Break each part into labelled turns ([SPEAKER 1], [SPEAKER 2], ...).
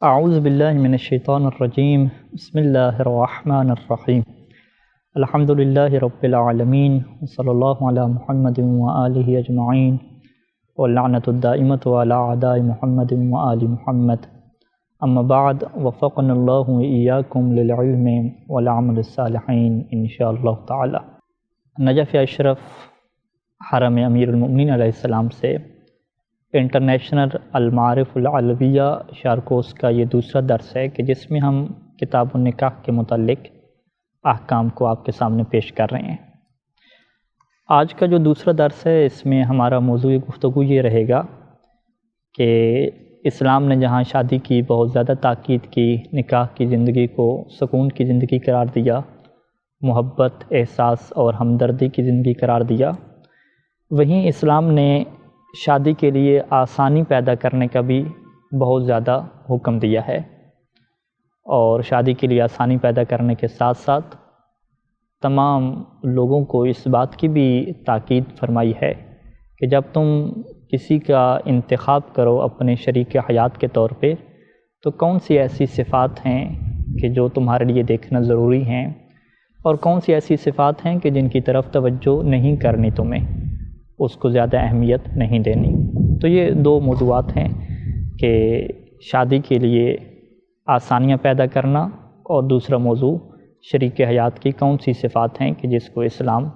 [SPEAKER 1] اعوذ باللہ من الشیطان الرجیم بسم اللہ الرحمن الرحیم الحمد للہ رب العالمین وصلی اللہ علی محمد وآلہ اجمعین واللعنۃ الدائمۃ علی اعداء محمد وآل محمد اما بعد وفقنا اللہ وإیاکم للعلم والعمل الصالحین انشاءاللہ تعالی۔ نجف اشرف حرم امیر المؤمنین علیہ السلام سے انٹرنیشنل المعارف العلویہ شارکوس کا یہ دوسرا درس ہے کہ جس میں ہم کتاب النکاح کے متعلق احکام کو آپ کے سامنے پیش کر رہے ہیں۔ آج کا جو دوسرا درس ہے اس میں ہمارا موضوع گفتگو یہ رہے گا کہ اسلام نے جہاں شادی کی بہت زیادہ تاکید کی، نکاح کی زندگی کو سکون کی زندگی قرار دیا، محبت، احساس اور ہمدردی کی زندگی قرار دیا، وہیں اسلام نے شادی کے لیے آسانی پیدا کرنے کا بھی بہت زیادہ حکم دیا ہے، اور شادی کے لیے آسانی پیدا کرنے کے ساتھ ساتھ تمام لوگوں کو اس بات کی بھی تاکید فرمائی ہے کہ جب تم کسی کا انتخاب کرو اپنے شریک حیات کے طور پہ تو کون سی ایسی صفات ہیں کہ جو تمہارے لیے دیکھنا ضروری ہیں، اور کون سی ایسی صفات ہیں کہ جن کی طرف توجہ نہیں کرنی، تمہیں اس کو زیادہ اہمیت نہیں دینی۔ تو یہ دو موضوعات ہیں کہ شادی کے لیے آسانیاں پیدا کرنا، اور دوسرا موضوع شریک حیات کی کون سی صفات ہیں کہ جس کو اسلام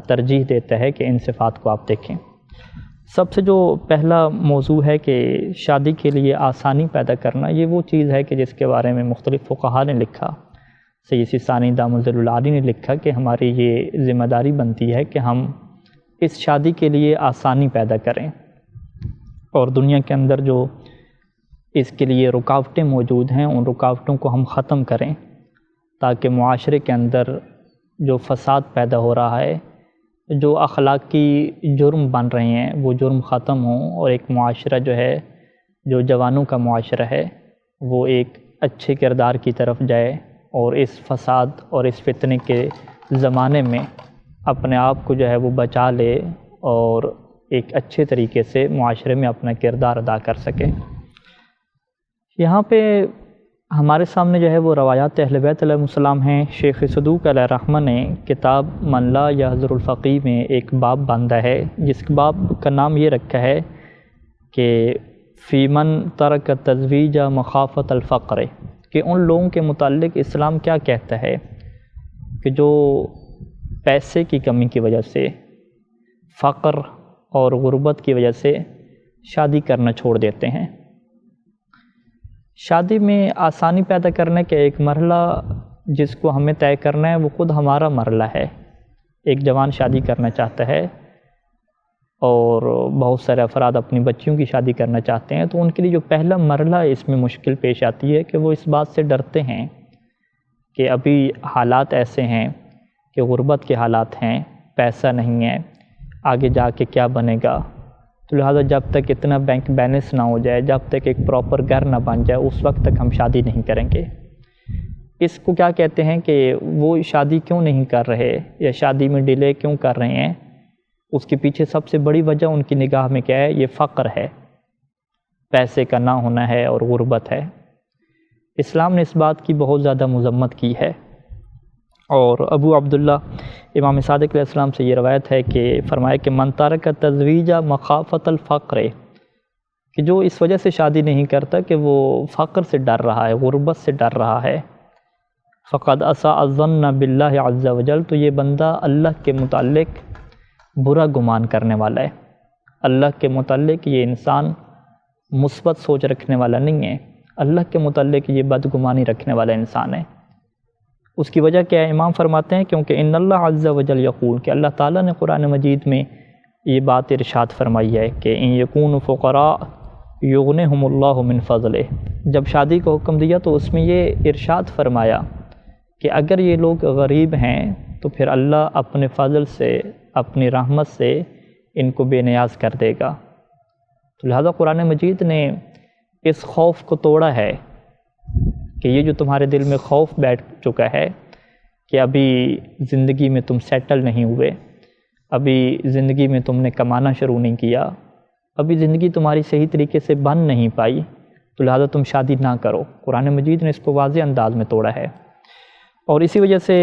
[SPEAKER 1] ترجیح دیتا ہے کہ ان صفات کو آپ دیکھیں۔ سب سے جو پہلا موضوع ہے کہ شادی کے لیے آسانی پیدا کرنا، یہ وہ چیز ہے کہ جس کے بارے میں مختلف فقہاء نے لکھا۔ سید سیستانی دامۃ الظل العالی نے لکھا کہ ہماری یہ ذمہ داری بنتی ہے کہ ہم اس شادی کے لیے آسانی پیدا کریں، اور دنیا کے اندر جو اس کے لیے رکاوٹیں موجود ہیں ان رکاوٹوں کو ہم ختم کریں، تاکہ معاشرے کے اندر جو فساد پیدا ہو رہا ہے، جو اخلاقی جرم بن رہے ہیں وہ جرم ختم ہوں، اور ایک معاشرہ جو ہے، جو جوانوں کا معاشرہ ہے، وہ ایک اچھے کردار کی طرف جائے، اور اس فساد اور اس فتنے کے زمانے میں اپنے آپ کو جو ہے وہ بچا لے اور ایک اچھے طریقے سے معاشرے میں اپنا کردار ادا کر سکے۔ یہاں پہ ہمارے سامنے جو ہے وہ روایات اہل بیت علیہ السلام ہیں۔ شیخ صدوق علیہ الرحمہ نے کتاب من لا یحضر الفقیہ میں ایک باب باندھا ہے، جس باب کا نام یہ رکھا ہے کہ فی من ترک التزویج مخافۃ الفقر، کہ ان لوگوں کے متعلق اسلام کیا کہتا ہے کہ جو پیسے کی کمی کی وجہ سے، فقر اور غربت کی وجہ سے شادی کرنا چھوڑ دیتے ہیں۔ شادی میں آسانی پیدا کرنے کا ایک مرحلہ جس کو ہمیں طے کرنا ہے وہ خود ہمارا مرحلہ ہے۔ ایک جوان شادی کرنا چاہتا ہے، اور بہت سارے افراد اپنی بچیوں کی شادی کرنا چاہتے ہیں، تو ان کے لیے جو پہلا مرحلہ اس میں مشکل پیش آتی ہے کہ وہ اس بات سے ڈرتے ہیں کہ ابھی حالات ایسے ہیں کہ غربت کے حالات ہیں، پیسہ نہیں ہے، آگے جا کے کیا بنے گا، تو لہٰذا جب تک اتنا بینک بیلنس نہ ہو جائے، جب تک ایک پراپر گھر نہ بن جائے، اس وقت تک ہم شادی نہیں کریں گے۔ اس کو کیا کہتے ہیں کہ وہ شادی کیوں نہیں کر رہے، یا شادی میں ڈیلے کیوں کر رہے ہیں، اس کے پیچھے سب سے بڑی وجہ ان کی نگاہ میں کیا ہے؟ یہ فقر ہے، پیسے کا نہ ہونا ہے اور غربت ہے۔ اسلام نے اس بات کی بہت زیادہ مذمت کی ہے، اور ابو عبداللہ امام صادق علیہ السلام سے یہ روایت ہے کہ فرمایا کہ من ترک التزویج مخافۃ الفقر، کہ جو اس وجہ سے شادی نہیں کرتا کہ وہ فقر سے ڈر رہا ہے، غربت سے ڈر رہا ہے، فقد اساء الظن باللہ عز وجل، تو یہ بندہ اللہ کے متعلق برا گمان کرنے والا ہے۔ اللہ کے متعلق یہ انسان مثبت سوچ رکھنے والا نہیں ہے، اللہ کے متعلق یہ بدگمانی رکھنے والا انسان ہے۔ اس کی وجہ کیا ہے؟ امام فرماتے ہیں کیونکہ ان اللہ عز وجل یقول، کہ اللہ تعالیٰ نے قرآن مجید میں یہ بات ارشاد فرمائی ہے کہ ان یکونوا فقراء یغنہم اللہ من فضلہ، جب شادی کا حکم دیا تو اس میں یہ ارشاد فرمایا کہ اگر یہ لوگ غریب ہیں تو پھر اللہ اپنے فضل سے، اپنی رحمت سے ان کو بے نیاز کر دے گا۔ تو لہذا قرآن مجید نے اس خوف کو توڑا ہے کہ یہ جو تمہارے دل میں خوف بیٹھ چکا ہے کہ ابھی زندگی میں تم سیٹل نہیں ہوئے، ابھی زندگی میں تم نے کمانا شروع نہیں کیا، ابھی زندگی تمہاری صحیح طریقے سے بن نہیں پائی، تو لہٰذا تم شادی نہ کرو۔ قرآن مجید نے اس کو واضح انداز میں توڑا ہے، اور اسی وجہ سے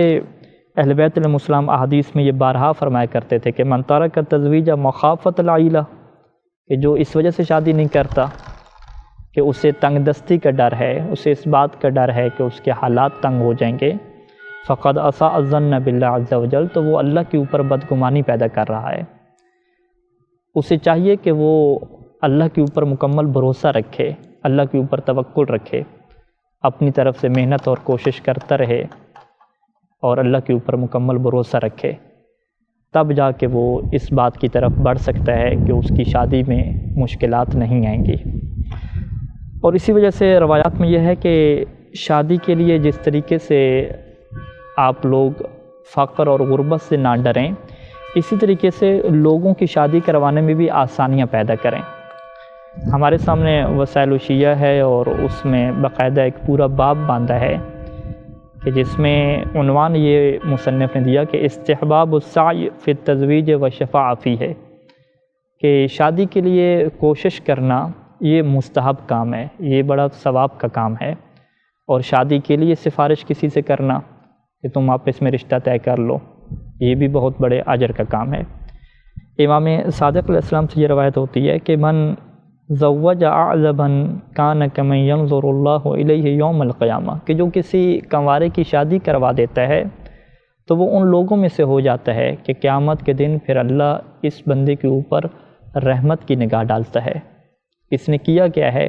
[SPEAKER 1] اہل بیت علیہم السلام احادیث میں یہ بارہا فرمایا کرتے تھے کہ من ترک التزویج مخافۃ العیلہ، کہ جو اس وجہ سے شادی نہیں کرتا کہ اسے تنگ دستی کا ڈر ہے، اسے اس بات کا ڈر ہے کہ اس کے حالات تنگ ہو جائیں گے، فقد اساء الظن باللہ عز وجل، تو وہ اللہ کے اوپر بدگمانی پیدا کر رہا ہے۔ اسے چاہیے کہ وہ اللہ کے اوپر مکمل بھروسہ رکھے، اللہ کے اوپر توکل رکھے، اپنی طرف سے محنت اور کوشش کرتا رہے اور اللہ کے اوپر مکمل بھروسہ رکھے، تب جا کے وہ اس بات کی طرف بڑھ سکتا ہے کہ اس کی شادی میں مشکلات نہیں آئیں گی۔ اور اسی وجہ سے روایات میں یہ ہے کہ شادی کے لیے جس طریقے سے آپ لوگ فقر اور غربت سے نہ ڈریں، اسی طریقے سے لوگوں کی شادی کروانے میں بھی آسانیاں پیدا کریں۔ ہمارے سامنے وسائل الشیعہ ہے اور اس میں باقاعدہ ایک پورا باب باندھا ہے کہ جس میں عنوان یہ مصنف نے دیا کہ استحباب السعی فی التزویج و شفاع فیہ، کہ شادی کے لیے کوشش کرنا یہ مستحب کام ہے، یہ بڑا ثواب کا کام ہے، اور شادی کے لیے سفارش کسی سے کرنا کہ تم آپس میں رشتہ طے کر لو، یہ بھی بہت بڑے اجر کا کام ہے۔ امام صادق علیہ السلام سے یہ روایت ہوتی ہے کہ من زوج اعزبا کان کمن ینظر اللہ الیہ یوم القیامہ، کہ جو کسی کنوارے کی شادی کروا دیتا ہے تو وہ ان لوگوں میں سے ہو جاتا ہے کہ قیامت کے دن پھر اللہ اس بندے کے اوپر رحمت کی نگاہ ڈالتا ہے۔ اس نے کیا کیا ہے؟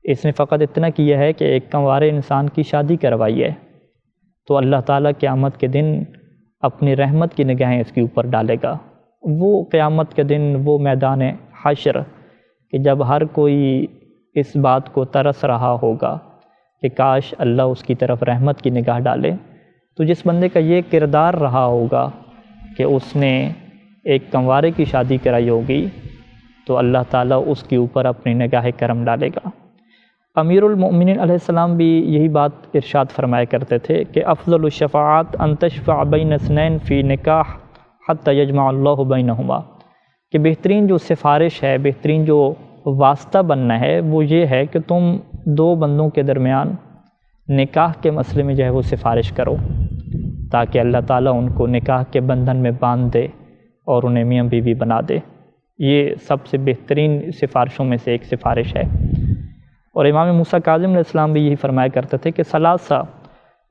[SPEAKER 1] اس نے فقط اتنا کیا ہے کہ ایک کنوارے انسان کی شادی کروائی ہے، تو اللہ تعالیٰ قیامت کے دن اپنی رحمت کی نگاہیں اس کے اوپر ڈالے گا۔ وہ قیامت کے دن، وہ میدان حشر کہ جب ہر کوئی اس بات کو ترس رہا ہوگا کہ کاش اللہ اس کی طرف رحمت کی نگاہ ڈالے، تو جس بندے کا یہ کردار رہا ہوگا کہ اس نے ایک کنوارے کی شادی کرائی ہوگی، تو اللہ تعالیٰ اس کے اوپر اپنی نگاہ کرم ڈالے گا۔ امیر المؤمنین علیہ السلام بھی یہی بات ارشاد فرمایا کرتے تھے کہ افضل الشفاعات ان تشفع بین اثنین فی نکاح حتی یجمع اللہ بینہما، کہ بہترین جو سفارش ہے، بہترین جو واسطہ بننا ہے وہ یہ ہے کہ تم دو بندوں کے درمیان نکاح کے مسئلے میں جو ہے وہ سفارش کرو، تاکہ اللہ تعالیٰ ان کو نکاح کے بندھن میں باندھ دے اور انہیں میاں بیوی بنا دے۔ یہ سب سے بہترین سفارشوں میں سے ایک سفارش ہے۔ اور امام موسیٰ کاظم علیہ السلام بھی یہی فرمایا کرتے تھے کہ ثلاثہ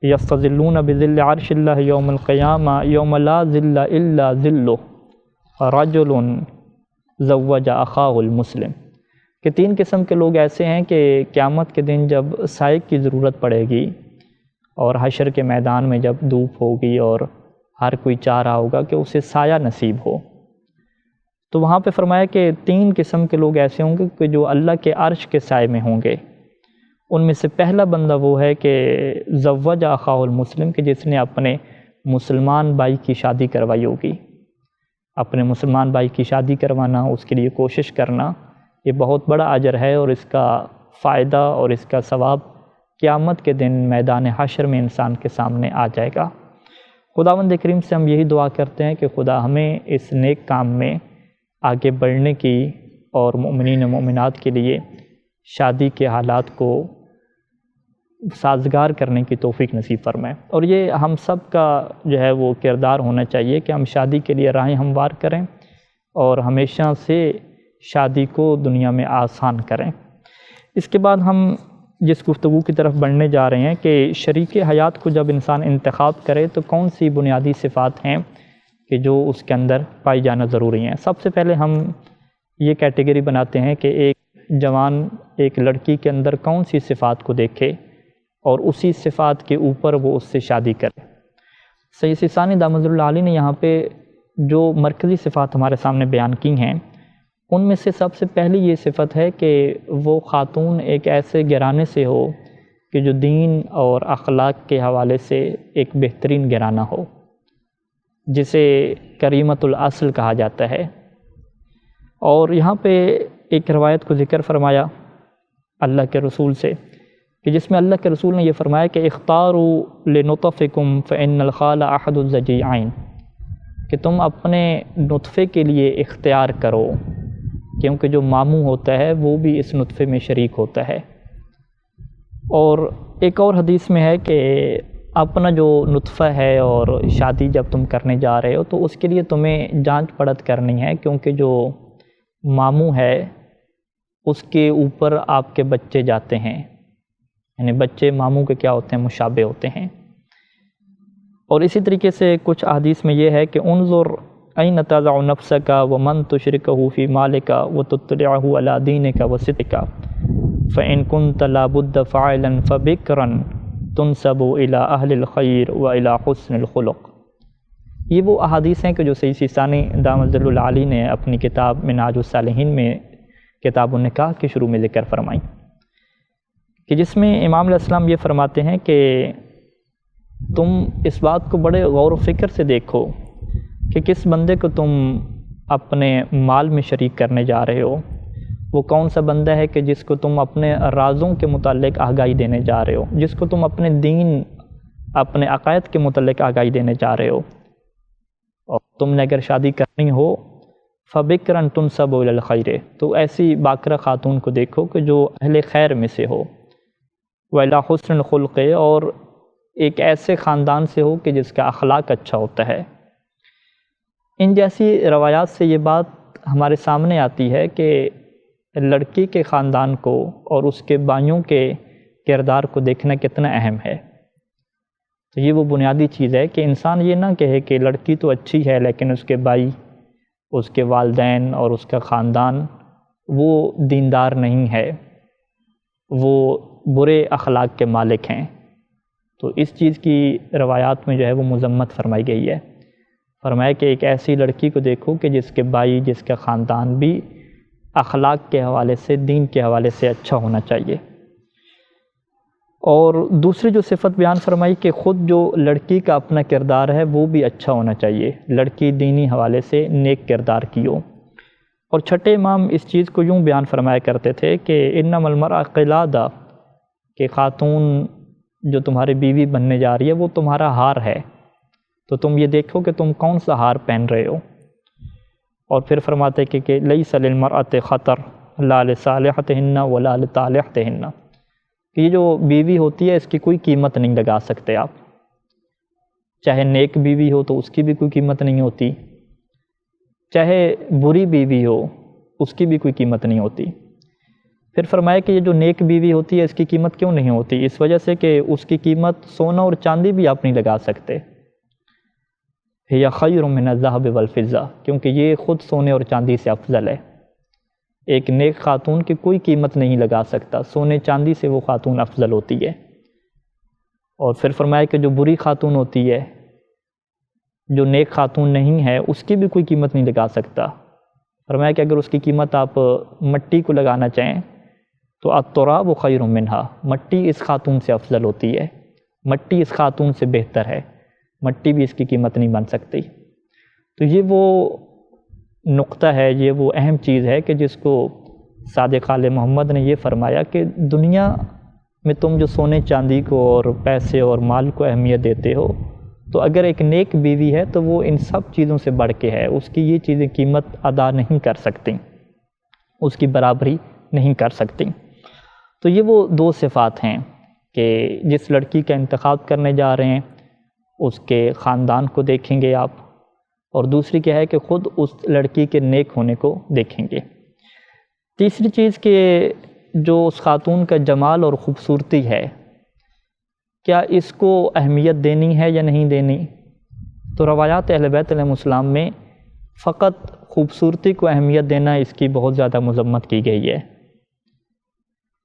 [SPEAKER 1] یستظلون بظل عرش اللہ یوم القیامہ یوم لا ظل الا ظلہ رجل زوج اخاہ المسلم، کہ تین قسم کے لوگ ایسے ہیں کہ قیامت کے دن جب سائے کی ضرورت پڑے گی اور حشر کے میدان میں جب دھوپ ہوگی اور ہر کوئی چاہ رہا ہوگا کہ اسے سایہ نصیب ہو، تو وہاں پہ فرمایا کہ تین قسم کے لوگ ایسے ہوں گے کہ جو اللہ کے عرش کے سائے میں ہوں گے۔ ان میں سے پہلا بندہ وہ ہے کہ زوج اخاہ المسلم، کہ جس نے اپنے مسلمان بھائی کی شادی کروائی ہوگی۔ اپنے مسلمان بھائی کی شادی کروانا، اس کے لیے کوشش کرنا، یہ بہت بڑا اجر ہے، اور اس کا فائدہ اور اس کا ثواب قیامت کے دن میدان حشر میں انسان کے سامنے آ جائے گا۔ خداوند کریم سے ہم یہی دعا کرتے ہیں کہ خدا ہمیں اس نیک کام میں آگے بڑھنے کی اور مومنین و مومنات کے لیے شادی کے حالات کو سازگار کرنے کی توفیق نصیب فرمائے۔ اور یہ ہم سب کا جو ہے وہ کردار ہونا چاہیے کہ ہم شادی کے لیے راہیں ہموار کریں اور ہمیشہ سے شادی کو دنیا میں آسان کریں۔ اس کے بعد ہم جس گفتگو کی طرف بڑھنے جا رہے ہیں کہ شریک حیات کو جب انسان انتخاب کرے تو کون سی بنیادی صفات ہیں کہ جو اس کے اندر پائی جانا ضروری ہیں۔ سب سے پہلے ہم یہ کیٹیگری بناتے ہیں کہ ایک جوان ایک لڑکی کے اندر کون سی صفات کو دیکھے اور اسی صفات کے اوپر وہ اس سے شادی کرے۔ سید سیستانی دامت اللہ علیہ نے یہاں پہ جو مرکزی صفات ہمارے سامنے بیان کی ہیں، ان میں سے سب سے پہلی یہ صفت ہے کہ وہ خاتون ایک ایسے گھرانے سے ہو کہ جو دین اور اخلاق کے حوالے سے ایک بہترین گھرانہ ہو، جسے کریمت الاصل کہا جاتا ہے۔ اور یہاں پہ ایک روایت کو ذکر فرمایا اللہ کے رسول سے کہ جس میں اللہ کے رسول نے یہ فرمایا کہ اختاروا لنطفکم فإن الخال احد الزجیعین، کہ تم اپنے نطفے کے لیے اختیار کرو کیونکہ جو ماموں ہوتا ہے وہ بھی اس نطفے میں شریک ہوتا ہے۔ اور ایک اور حدیث میں ہے کہ اپنا جو نطفہ ہے اور شادی جب تم کرنے جا رہے ہو تو اس کے لیے تمہیں جانچ پڑت کرنی ہے، کیونکہ جو ماموں ہے اس کے اوپر آپ کے بچے جاتے ہیں، یعنی بچے ماموں کے کیا ہوتے ہیں؟ مشابہ ہوتے ہیں۔ اور اسی طریقے سے کچھ احادیث میں یہ ہے کہ انظر این تضع نفسک ومن تشرکہ فی مالک وتطلعہ علی دینک وصدقک فإن كنت لابد فاعلا فبکرا تنسب الی اہل الخیر والی حسن الخلق۔ یہ وہ احادیث ہیں کہ جو سید سیستانی دامت ظل العالی نے اپنی کتاب منہاج الصالحین میں کتاب النکاح کے شروع میں ذکر فرمائی، کہ جس میں امام علیہ السلام یہ فرماتے ہیں کہ تم اس بات کو بڑے غور و فکر سے دیکھو کہ کس بندے کو تم اپنے مال میں شریک کرنے جا رہے ہو، وہ کون سا بندہ ہے کہ جس کو تم اپنے رازوں کے متعلق آگاہی دینے جا رہے ہو، جس کو تم اپنے دین، اپنے عقائد کے متعلق آگاہی دینے جا رہے ہو۔ اور تم نے اگر شادی کرنی ہو فبکرن تنسب الی الخیر، تو ایسی باکرہ خاتون کو دیکھو کہ جو اہل خیر میں سے ہو، والی حسن الخلق، اور ایک ایسے خاندان سے ہو کہ جس کا اخلاق اچھا ہوتا ہے۔ ان جیسی روایات سے یہ بات ہمارے سامنے آتی ہے کہ لڑکی کے خاندان کو اور اس کے بائیوں کے کردار کو دیکھنا کتنا اہم ہے۔ تو یہ وہ بنیادی چیز ہے کہ انسان یہ نہ کہے کہ لڑکی تو اچھی ہے لیکن اس کے بھائی، اس کے والدین اور اس کا خاندان وہ دیندار نہیں ہے، وہ برے اخلاق کے مالک ہیں۔ تو اس چیز کی روایات میں جو ہے وہ مذمت فرمائی گئی ہے۔ فرمایا کہ ایک ایسی لڑکی کو دیکھو کہ جس کے بھائی، جس کا خاندان بھی اخلاق کے حوالے سے، دین کے حوالے سے اچھا ہونا چاہیے۔ اور دوسری جو صفت بیان فرمائی کہ خود جو لڑکی کا اپنا کردار ہے وہ بھی اچھا ہونا چاہیے، لڑکی دینی حوالے سے نیک کردار کی ہو۔ اور چھٹے امام اس چیز کو یوں بیان فرمایا کرتے تھے کہ انما المرأة قلادہ، کہ خاتون جو تمہاری بیوی بننے جا رہی ہے وہ تمہارا ہار ہے، تو تم یہ دیکھو کہ تم کون سا ہار پہن رہے ہو۔ اور پھر فرماتے کہ لیس للمرأة خطر لا لصالحتہن ولا لطالحتہن، کہ یہ جو بیوی ہوتی ہے اس کی کوئی قیمت نہیں لگا سکتے آپ، چاہے نیک بیوی ہو تو اس کی بھی کوئی قیمت نہیں ہوتی، چاہے بری بیوی ہو اس کی بھی کوئی قیمت نہیں ہوتی۔ پھر فرمایا کہ یہ جو نیک بیوی ہوتی ہے اس کی قیمت کیوں نہیں ہوتی؟ اس وجہ سے کہ اس کی قیمت سونا اور چاندی بھی آپ نہیں لگا سکتے۔ یا خیر من الذهب والفضة، کیونکہ یہ خود سونے اور چاندی سے افضل ہے۔ ایک نیک خاتون کی کوئی قیمت نہیں لگا سکتا، سونے چاندی سے وہ خاتون افضل ہوتی ہے۔ اور پھر فرمایا کہ جو بری خاتون ہوتی ہے، جو نیک خاتون نہیں ہے، اس کی بھی کوئی قیمت نہیں لگا سکتا۔ فرمایا کہ اگر اس کی قیمت آپ مٹی کو لگانا چاہیں تو التراب خیر منہا، مٹی اس خاتون سے افضل ہوتی ہے، مٹی اس خاتون سے بہتر ہے، مٹی بھی اس کی قیمت نہیں بن سکتی۔ تو یہ وہ نقطہ ہے، یہ وہ اہم چیز ہے کہ جس کو صادق آل محمد نے یہ فرمایا کہ دنیا میں تم جو سونے چاندی کو اور پیسے اور مال کو اہمیت دیتے ہو، تو اگر ایک نیک بیوی ہے تو وہ ان سب چیزوں سے بڑھ کے ہے، اس کی یہ چیزیں قیمت ادا نہیں کر سکتی، اس کی برابری نہیں کر سکتی۔ تو یہ وہ دو صفات ہیں کہ جس لڑکی کا انتخاب کرنے جا رہے ہیں اس کے خاندان کو دیکھیں گے آپ، اور دوسری کیا ہے کہ خود اس لڑکی کے نیک ہونے کو دیکھیں گے۔ تیسری چیز کہ جو اس خاتون کا جمال اور خوبصورتی ہے، کیا اس کو اہمیت دینی ہے یا نہیں دینی؟ تو روایات اہل بیت علیہ السلام میں فقط خوبصورتی کو اہمیت دینا اس کی بہت زیادہ مذمت کی گئی ہے،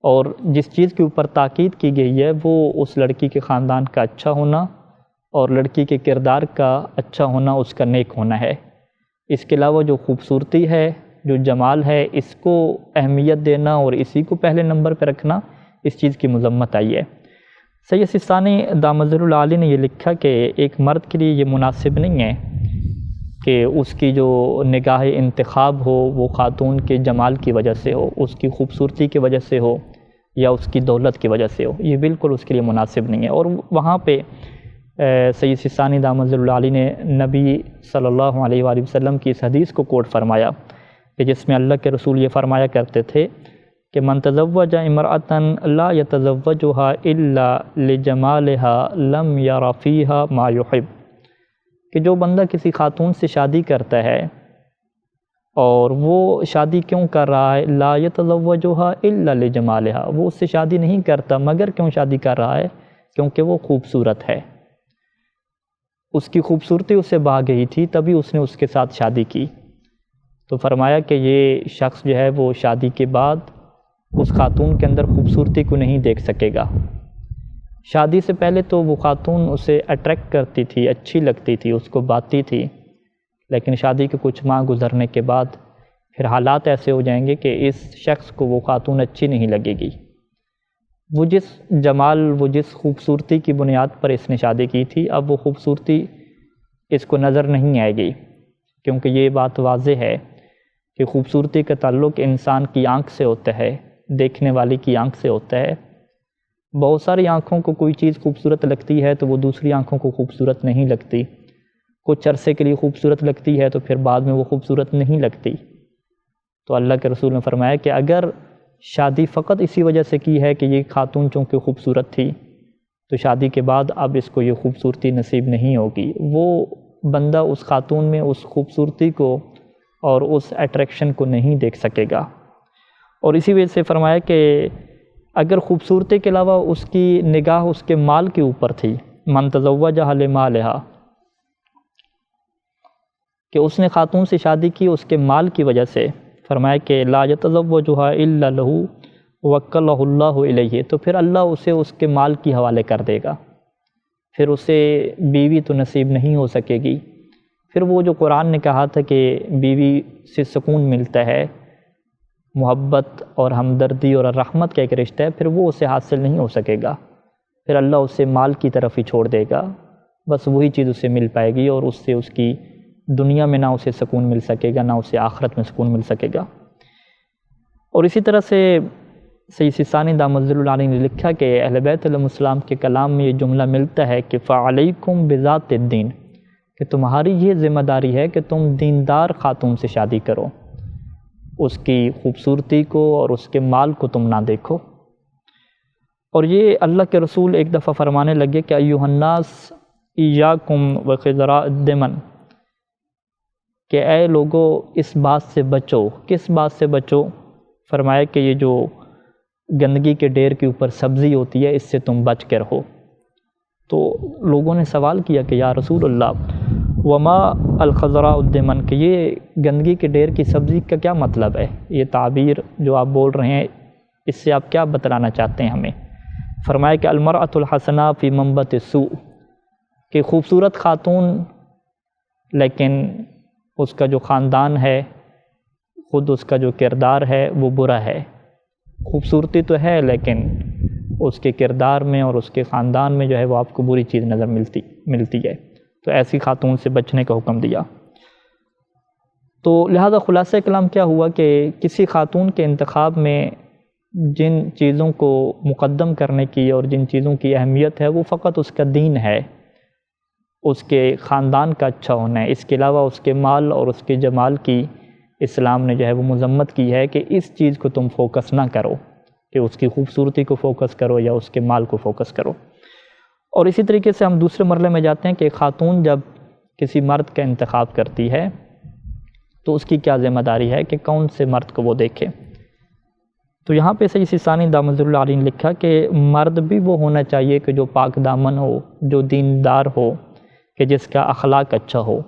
[SPEAKER 1] اور جس چیز کے اوپر تاکید کی گئی ہے وہ اس لڑکی کے خاندان کا اچھا ہونا اور لڑکی کے کردار کا اچھا ہونا، اس کا نیک ہونا ہے۔ اس کے علاوہ جو خوبصورتی ہے، جو جمال ہے، اس کو اہمیت دینا اور اسی کو پہلے نمبر پہ رکھنا، اس چیز کی مذمت آئی ہے۔ سید سیستانی دامت ظل العالی نے یہ لکھا کہ ایک مرد کے لیے یہ مناسب نہیں ہے کہ اس کی جو نگاہ انتخاب ہو وہ خاتون کے جمال کی وجہ سے ہو، اس کی خوبصورتی کی وجہ سے ہو یا اس کی دولت کی وجہ سے ہو، یہ بالکل اس کے لیے مناسب نہیں ہے۔ اور وہاں پہ سید سیستانی دامت ظل العالی نے نبی صلی اللہ علیہ وآلہ وسلم کی اس حدیث کو کوٹ فرمایا کہ جس میں اللہ کے رسول یہ فرمایا کرتے تھے کہ من تزوج امرأة لا يتزوجها الا لجمالها لم ير فيها ما يحب، کہ جو بندہ کسی خاتون سے شادی کرتا ہے اور وہ شادی کیوں کر رہا ہے، لا يتزوجها الا لجمالها، وہ اس سے شادی نہیں کرتا مگر کیوں شادی کر رہا ہے؟ کیونکہ وہ خوبصورت ہے، اس کی خوبصورتی اسے بھا گئی تھی تبھی اس نے اس کے ساتھ شادی کی۔ تو فرمایا کہ یہ شخص جو ہے وہ شادی کے بعد اس خاتون کے اندر خوبصورتی کو نہیں دیکھ سکے گا۔ شادی سے پہلے تو وہ خاتون اسے اٹریکٹ کرتی تھی، اچھی لگتی تھی، اس کو بھاتی تھی، لیکن شادی کے کچھ ماہ گزرنے کے بعد پھر حالات ایسے ہو جائیں گے کہ اس شخص کو وہ خاتون اچھی نہیں لگے گی۔ وہ جس جمال، وہ جس خوبصورتی کی بنیاد پر اس نے شادی کی تھی، اب وہ خوبصورتی اس کو نظر نہیں آئے گی، کیونکہ یہ بات واضح ہے کہ خوبصورتی کا تعلق انسان کی آنکھ سے ہوتا ہے، دیکھنے والی کی آنکھ سے ہوتا ہے۔ بہت ساری آنکھوں کو کوئی چیز خوبصورت لگتی ہے تو وہ دوسری آنکھوں کو خوبصورت نہیں لگتی، کچھ عرصے کے لیے خوبصورت لگتی ہے تو پھر بعد میں وہ خوبصورت نہیں لگتی۔ تو اللہ کے رسول نے فرمایا کہ اگر شادی فقط اسی وجہ سے کی ہے کہ یہ خاتون چونکہ خوبصورت تھی، تو شادی کے بعد اب اس کو یہ خوبصورتی نصیب نہیں ہوگی، وہ بندہ اس خاتون میں اس خوبصورتی کو اور اس اٹریکشن کو نہیں دیکھ سکے گا۔ اور اسی وجہ سے فرمایا کہ اگر خوبصورتی کے علاوہ اس کی نگاہ اس کے مال کے اوپر تھی، من تزوجها لمالها، کہ اس نے خاتون سے شادی کی اس کے مال کی وجہ سے، فرمایا کہ لا يتزوجها الا له وکلہ اللہ الیہ، تو پھر اللہ اسے اس کے مال کی حوالے کر دے گا، پھر اسے بیوی تو نصیب نہیں ہو سکے گی۔ پھر وہ جو قرآن نے کہا تھا کہ بیوی سے سکون ملتا ہے، محبت اور ہمدردی اور رحمت کا ایک رشتہ ہے، پھر وہ اسے حاصل نہیں ہو سکے گا، پھر اللہ اسے مال کی طرف ہی چھوڑ دے گا، بس وہی چیز اسے مل پائے گی، اور اس سے اس کی دنیا میں نہ اسے سکون مل سکے گا، نہ اسے آخرت میں سکون مل سکے گا۔ اور اسی طرح سے سید سیستانی دامت ظل العالی نے لکھا کہ اہل بیت علیہم السلام کے کلام میں یہ جملہ ملتا ہے کہ فَعَلَيْكُمْ بِذَاتِ الدِّينِ، کہ تمہاری یہ ذمہ داری ہے کہ تم دیندار خاتون سے شادی کرو، اس کی خوبصورتی کو اور اس کے مال کو تم نہ دیکھو۔ اور یہ اللہ کے رسول ایک دفعہ فرمانے لگے کہ ایھا الناس ایاکم وخضراء الدمن، کہ اے لوگو اس بات سے بچو۔ کس بات سے بچو؟ فرمایا کہ یہ جو گندگی کے ڈھیر کے اوپر سبزی ہوتی ہے، اس سے تم بچ کے رہو۔ تو لوگوں نے سوال کیا کہ یا رسول اللہ وما الخضراء الدمن، کہ یہ گندگی کے ڈھیر کی سبزی کا کیا مطلب ہے؟ یہ تعبیر جو آپ بول رہے ہیں اس سے آپ کیا بتلانا چاہتے ہیں ہمیں؟ فرمایا کہ المرأۃ الحسناء فی منبت السوء، کہ خوبصورت خاتون لیکن اس کا جو خاندان ہے، خود اس کا جو کردار ہے وہ برا ہے۔ خوبصورتی تو ہے لیکن اس کے کردار میں اور اس کے خاندان میں جو ہے وہ آپ کو بری چیز نظر ملتی ہے، تو ایسی خاتون سے بچنے کا حکم دیا۔ تو لہذا خلاصہ کلام کیا ہوا کہ کسی خاتون کے انتخاب میں جن چیزوں کو مقدم کرنے کی اور جن چیزوں کی اہمیت ہے وہ فقط اس کا دین ہے، اس کے خاندان کا اچھا ہونا ہے، اس کے علاوہ اس کے مال اور اس کے جمال کی اسلام نے جو ہے وہ مذمت کی ہے کہ اس چیز کو تم فوکس نہ کرو، کہ اس کی خوبصورتی کو فوکس کرو یا اس کے مال کو فوکس کرو۔ اور اسی طریقے سے ہم دوسرے مرحلے میں جاتے ہیں کہ خاتون جب کسی مرد کا انتخاب کرتی ہے تو اس کی کیا ذمہ داری ہے کہ کون سے مرد کو وہ دیکھے۔ تو یہاں پہ سید سیستانی دامت ظل العالی نے لکھا کہ مرد بھی وہ ہونا چاہیے کہ جو پاک دامن ہو، جو دیندار ہو، کہ جس کا اخلاق اچھا ہو۔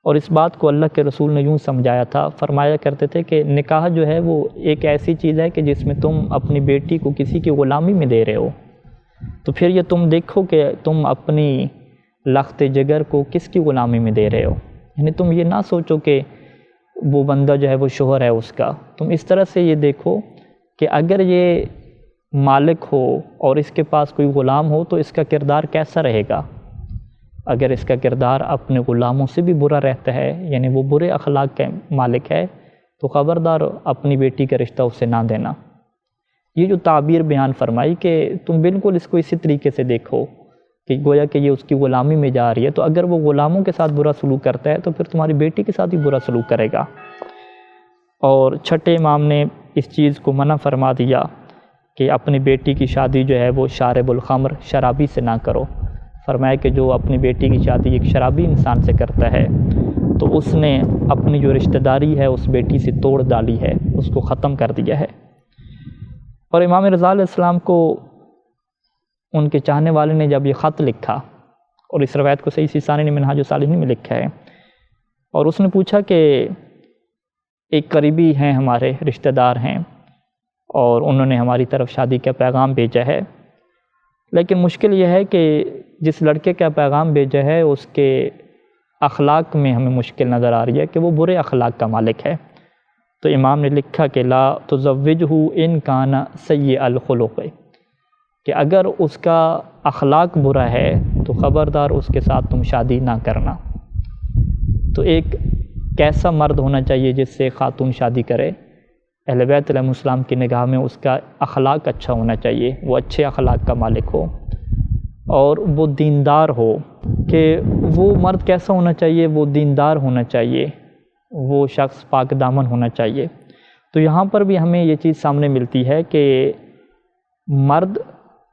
[SPEAKER 1] اور اس بات کو اللہ کے رسول نے یوں سمجھایا تھا، فرمایا کرتے تھے کہ نکاح جو ہے وہ ایک ایسی چیز ہے کہ جس میں تم اپنی بیٹی کو کسی کی غلامی میں دے رہے ہو، تو پھر یہ تم دیکھو کہ تم اپنی لخت جگر کو کس کی غلامی میں دے رہے ہو۔ یعنی تم یہ نہ سوچو کہ وہ بندہ جو ہے وہ شوہر ہے اس کا، تم اس طرح سے یہ دیکھو کہ اگر یہ مالک ہو اور اس کے پاس کوئی غلام ہو تو اس کا کردار کیسا رہے گا۔ اگر اس کا کردار اپنے غلاموں سے بھی برا رہتا ہے، یعنی وہ برے اخلاق کا مالک ہے، تو خبردار اپنی بیٹی کا رشتہ اسے نہ دینا۔ یہ جو تعبیر بیان فرمائی کہ تم بالکل اس کو اسی طریقے سے دیکھو کہ گویا کہ یہ اس کی غلامی میں جا رہی ہے، تو اگر وہ غلاموں کے ساتھ برا سلوک کرتا ہے تو پھر تمہاری بیٹی کے ساتھ بھی برا سلوک کرے گا۔ اور چھٹے امام نے اس چیز کو منع فرما دیا کہ اپنی بیٹی کی شادی جو ہے وہ شارب الخمر شرابی سے نہ کرو۔ فرمایا کہ جو اپنی بیٹی کی شادی ایک شرابی انسان سے کرتا ہے تو اس نے اپنی جو رشتہ داری ہے اس بیٹی سے توڑ ڈالی ہے، اس کو ختم کر دیا ہے۔ اور امام رضا علیہ السلام کو ان کے چاہنے والے نے جب یہ خط لکھا، اور اس روایت کو صحیح سیستانی نے منہاج الصالحین میں لکھا ہے، اور اس نے پوچھا کہ ایک قریبی ہیں ہمارے رشتہ دار ہیں اور انہوں نے ہماری طرف شادی کا پیغام بھیجا ہے، لیکن مشکل یہ ہے کہ جس لڑکے کا پیغام بھیجا ہے اس کے اخلاق میں ہمیں مشکل نظر آ رہی ہے کہ وہ برے اخلاق کا مالک ہے۔ تو امام نے لکھا کہ لا تزوجہ ان کان سیء الخلق، کہ اگر اس کا اخلاق برا ہے تو خبردار اس کے ساتھ تم شادی نہ کرنا۔ تو ایک کیسا مرد ہونا چاہیے جس سے خاتون شادی کرے؟ اہل بیت علیہ السلام کی نگاہ میں اس کا اخلاق اچھا ہونا چاہیے، وہ اچھے اخلاق کا مالک ہو اور وہ دیندار ہو۔ کہ وہ مرد کیسا ہونا چاہیے؟ وہ دیندار ہونا چاہیے، وہ شخص پاک دامن ہونا چاہیے۔ تو یہاں پر بھی ہمیں یہ چیز سامنے ملتی ہے کہ مرد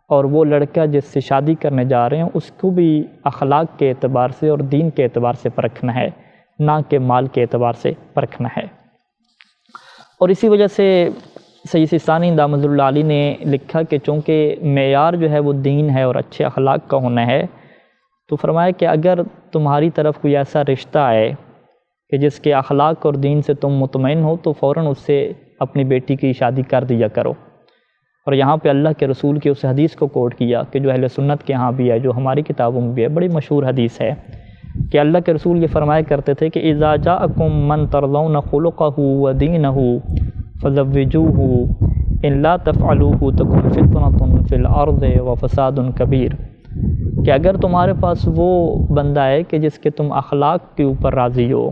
[SPEAKER 1] اور وہ لڑکا جس سے شادی کرنے جا رہے ہیں اس کو بھی اخلاق کے اعتبار سے اور دین کے اعتبار سے پرکھنا ہے، نہ کہ مال کے اعتبار سے پرکھنا ہے۔ اور اسی وجہ سے سید سیستانی دامت اللہ علیہ نے لکھا کہ چونکہ معیار جو ہے وہ دین ہے اور اچھے اخلاق کا ہونا ہے، تو فرمایا کہ اگر تمہاری طرف کوئی ایسا رشتہ آئے کہ جس کے اخلاق اور دین سے تم مطمئن ہو تو فوراً اس سے اپنی بیٹی کی شادی کر دیا کرو۔ اور یہاں پہ اللہ کے رسول کی اس حدیث کو کوٹ کیا کہ جو اہل سنت کے ہاں بھی ہے، جو ہماری کتابوں میں بھی ہے، بڑی مشہور حدیث ہے کہ اللہ کے رسول یہ فرمایا کرتے تھے کہ اذا جاءکم من ترضون خلقہ ودینہ فزوجوہ ان لا تفعلوہ تکن فتنة فی الارض وفساد کبیر، کہ اگر تمہارے پاس وہ بندہ ہے کہ جس کے تم اخلاق کے اوپر راضی ہو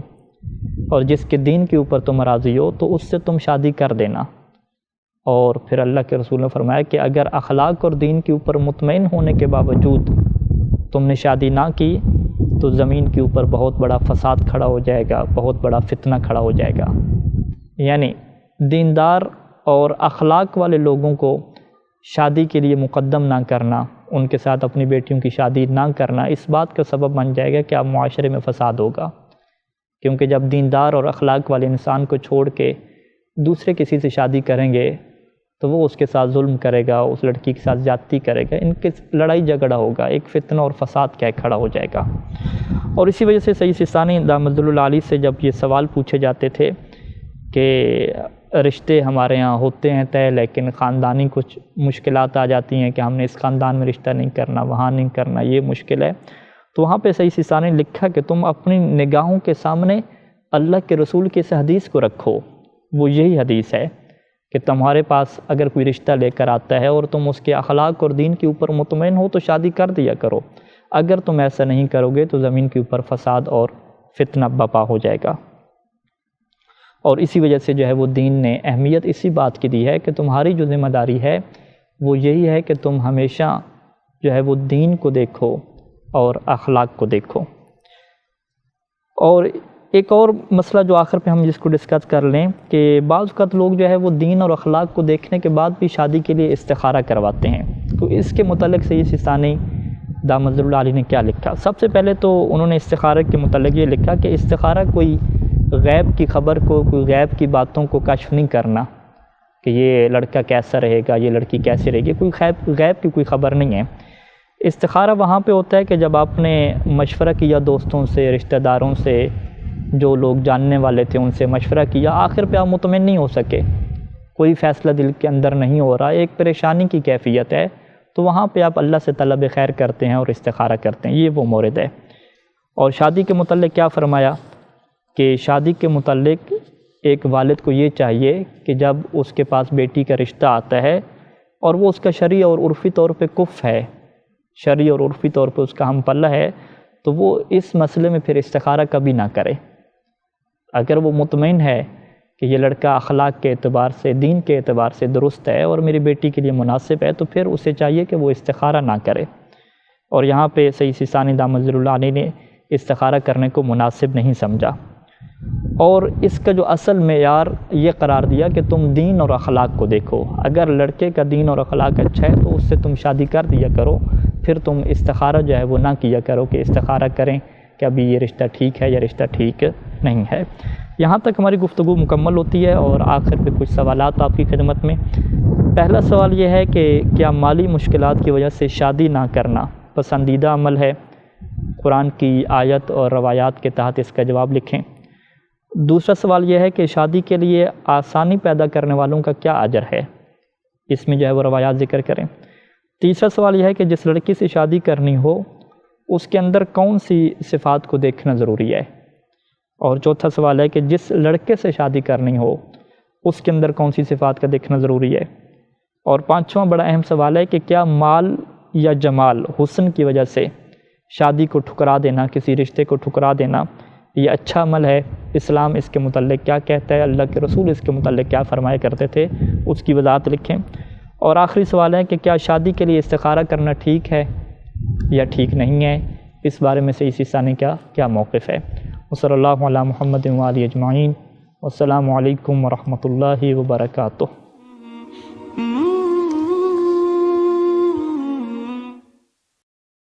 [SPEAKER 1] اور جس کے دین کے اوپر تم راضی ہو تو اس سے تم شادی کر دینا۔ اور پھر اللہ کے رسول نے فرمایا کہ اگر اخلاق اور دین کے اوپر مطمئن ہونے کے باوجود تم نے شادی نہ کی تو زمین کے اوپر بہت بڑا فساد کھڑا ہو جائے گا، بہت بڑا فتنہ کھڑا ہو جائے گا۔ یعنی دیندار اور اخلاق والے لوگوں کو شادی کے لیے مقدم نہ کرنا، ان کے ساتھ اپنی بیٹیوں کی شادی نہ کرنا، اس بات کا سبب بن جائے گا کہ اب معاشرے میں فساد ہوگا، کیونکہ جب دیندار اور اخلاق والے انسان کو چھوڑ کے دوسرے کسی سے شادی کریں گے تو وہ اس کے ساتھ ظلم کرے گا، اس لڑکی کے ساتھ زیادتی کرے گا، ان کے لڑائی جھگڑا ہوگا، ایک فتنہ اور فساد کیا کھڑا ہو جائے گا۔ اور اسی وجہ سے سید سیستانی دامت اللہ علیہ سے جب یہ سوال پوچھے جاتے تھے کہ رشتے ہمارے ہاں ہوتے ہیں طے، لیکن خاندانی کچھ مشکلات آ جاتی ہیں کہ ہم نے اس خاندان میں رشتہ نہیں کرنا، وہاں نہیں کرنا، یہ مشکل ہے، تو وہاں پہ سید سیستانی نے لکھا کہ تم اپنی نگاہوں کے سامنے اللہ کے رسول کی اس حدیث کو رکھو۔ وہ یہی حدیث ہے کہ تمہارے پاس اگر کوئی رشتہ لے کر آتا ہے اور تم اس کے اخلاق اور دین کے اوپر مطمئن ہو تو شادی کر دیا کرو، اگر تم ایسا نہیں کرو گے تو زمین کے اوپر فساد اور فتنہ بپا ہو جائے گا۔ اور اسی وجہ سے جو ہے وہ دین نے اہمیت اسی بات کی دی ہے کہ تمہاری جو ذمہ داری ہے وہ یہی ہے کہ تم ہمیشہ جو ہے وہ دین کو دیکھو اور اخلاق کو دیکھو۔ اور ایک اور مسئلہ جو آخر پہ ہم جس کو ڈسکس کر لیں کہ بعض اوقات لوگ جو ہے وہ دین اور اخلاق کو دیکھنے کے بعد بھی شادی کے لیے استخارہ کرواتے ہیں، تو اس کے متعلق سید سیستانی دامت اللہ علیہ نے کیا لکھا؟ سب سے پہلے تو انہوں نے استخارہ کے متعلق یہ لکھا کہ استخارہ کوئی غیب کی خبر کو، کوئی غیب کی باتوں کو کشف نہیں کرنا کہ یہ لڑکا کیسا رہے گا، یہ لڑکی کیسی رہے گی، کوئی غیب کی کوئی خبر نہیں ہے۔ استخارہ وہاں پہ ہوتا ہے کہ جب آپ نے مشورہ کیا دوستوں سے، رشتہ داروں سے، جو لوگ جاننے والے تھے ان سے مشورہ کیا، آخر پہ آپ مطمئن نہیں ہو سکے، کوئی فیصلہ دل کے اندر نہیں ہو رہا، ایک پریشانی کی کیفیت ہے، تو وہاں پہ آپ اللہ سے طلب خیر کرتے ہیں اور استخارہ کرتے ہیں، یہ وہ مورد ہے۔ اور شادی کے متعلق کیا فرمایا کہ شادی کے متعلق ایک والد کو یہ چاہیے کہ جب اس کے پاس بیٹی کا رشتہ آتا ہے اور وہ اس کا شرعی اور عرفی طور پہ کف ہے، شرعی اور عرفی طور پہ اس کا ہم پلہ ہے، تو وہ اس مسئلے میں پھر استخارہ کبھی نہ کرے۔ اگر وہ مطمئن ہے کہ یہ لڑکا اخلاق کے اعتبار سے، دین کے اعتبار سے درست ہے اور میری بیٹی کے لیے مناسب ہے، تو پھر اسے چاہیے کہ وہ استخارہ نہ کرے۔ اور یہاں پہ سید سیستانی دامت اللہ علیہ نے استخارہ کرنے کو مناسب نہیں سمجھا۔ اور اس کا جو اصل معیار یہ قرار دیا کہ تم دین اور اخلاق کو دیکھو، اگر لڑکے کا دین اور اخلاق اچھا ہے تو اس سے تم شادی کر دیا کرو، پھر تم استخارہ جو ہے وہ نہ کیا کرو کہ استخارہ کریں کہ ابھی یہ رشتہ ٹھیک ہے یا رشتہ ٹھیک نہیں ہے۔ یہاں تک ہماری گفتگو مکمل ہوتی ہے اور آخر پہ کچھ سوالات آپ کی خدمت میں۔ پہلا سوال یہ ہے کہ کیا مالی مشکلات کی وجہ سے شادی نہ کرنا پسندیدہ عمل ہے؟ قرآن کی آیت اور روایات کے تحت اس کا جواب لکھیں۔ دوسرا سوال یہ ہے کہ شادی کے لیے آسانی پیدا کرنے والوں کا کیا اجر ہے؟ اس میں جو ہے وہ روایات ذکر کریں۔ تیسرا سوال یہ ہے کہ جس لڑکی سے شادی کرنی ہو اس کے اندر کون سی صفات کو دیکھنا ضروری ہے؟ اور چوتھا سوال ہے کہ جس لڑکے سے شادی کرنی ہو اس کے اندر کون سی صفات کا دیکھنا ضروری ہے؟ اور پانچواں بڑا اہم سوال ہے کہ کیا مال یا جمال، حسن کی وجہ سے شادی کو ٹھکرا دینا، کسی رشتے کو ٹھکرا دینا، یہ اچھا عمل ہے؟ اسلام اس کے متعلق کیا کہتا ہے؟ اللہ کے رسول اس کے متعلق کیا فرمایا کرتے تھے؟ اس کی وضاحت لکھیں۔ اور آخری سوال ہے کہ کیا شادی کے لیے استخارہ کرنا ٹھیک ہے یا ٹھیک نہیں ہے؟ اس بارے میں صحیح ثانی کا کیا موقف ہے؟ وصلی اللہ علی محمد و آلہ اجمعین۔ والسلام علیکم ورحمۃ اللہ وبرکاتہ۔